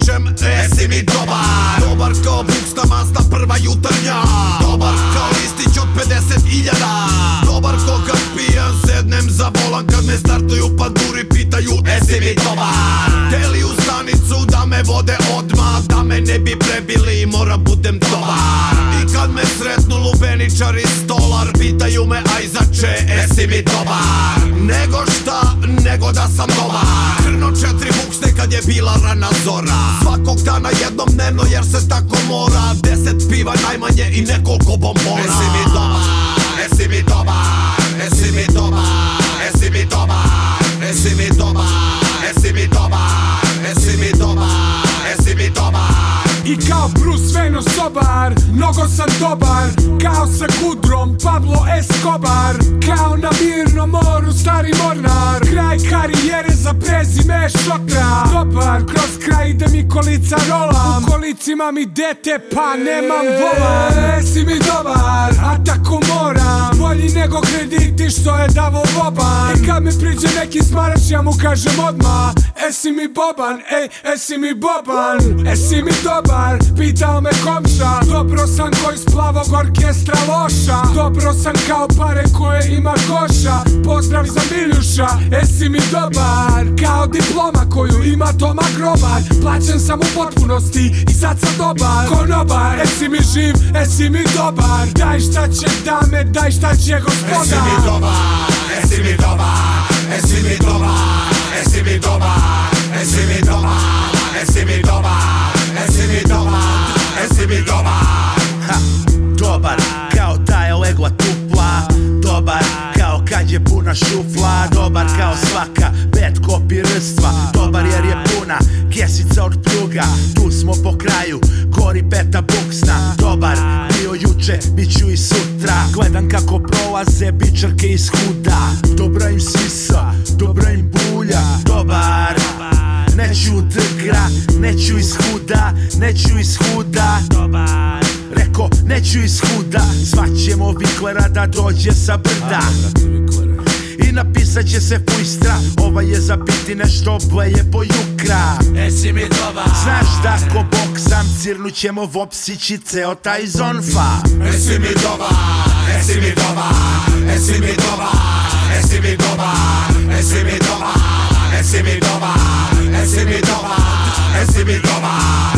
vičem, si mi dobar. Dobar kao buksna masta prva jutarnja. Dobar kao listić od 50.000. Dobar ko kad pijan sednem za volan, kad me startuju panduri pitaju, si mi dobar. Deli u stanicu da me vode odmah, da me ne bi prebili, mora budem dobar. I kad me sretnu lubeničar i stolar, pitaju me, aj zače, si mi dobar. Nego šta, nego da sam dobar. Krno 4 buksne kad je bila rana zora. Svakog dana jednom dnevno jer se tako mora. 10 piva najmanje i nekoliko bombona. Si mi dobar, si mi dobar, si mi dobar, si mi dobar, si mi dobar, si mi dobar, si mi dobar, si mi dobar. I kao Bruce Wayne sobar, mnogo sam dobar. Kao sa Kudrom, Pablo Escobar. Kao na mirnom moru, stari mornar. Kraj karijere za prezime šotra. Dobar, kroz kraj ide mi kolica rolam. U kolicima mi dete, pa nemam volan. Si mi dobar, a tako moram. Bolji nego krediti što je davo Boban. I kad mi priđe neki smarač, ja mu kažem odmah, si mi Boban, si mi Boban. Si mi dobar, pitao me komša. Dobro sam ko iz plavog orkestra loša. Dobro sam kao pare koje ima koša. Pozdrav za Miljuša, si mi dobar. Kao diploma koju ima Toma Grobar. Plaćen sam u potpunosti i sad sam dobar. Konobar, si mi živ, si mi dobar. Daj šta će dame, daj šta će gospodar. Si mi dobar, si mi dobar, si mi dobar, si mi dobar, si mi dobar, si mi dobar, si mi dobar, si mi dobar. Dobar kao ta je legla tupla. Dobar kao kad je puna šufla. Dobar kao svaka bad copy rstva. Dobar jer je puna kesica od pljuga. Tu smo po kraju, gori peta buksna. Dobar bio juče, bit ću i sutra. Gledam kako prolaze bičarke iz huda. Dobra im sisa, dobra im bulja. Dobar, neću drgra, neću iz huda, neću iz huda. Reko, neću iz huda. Zvaćemo Viklera da dođe sa brda i napisat će se fujstra. Ova je za biti nešto bleje po jukra. Si mi dobar. Znaš da ko boksam, cirnut ćemo vopsići ceo taj zonfa. Si mi dobar, si mi dobar, si mi dobar, si mi dobar, si mi dobar, si mi dobar, si mi dobar, si mi dobar.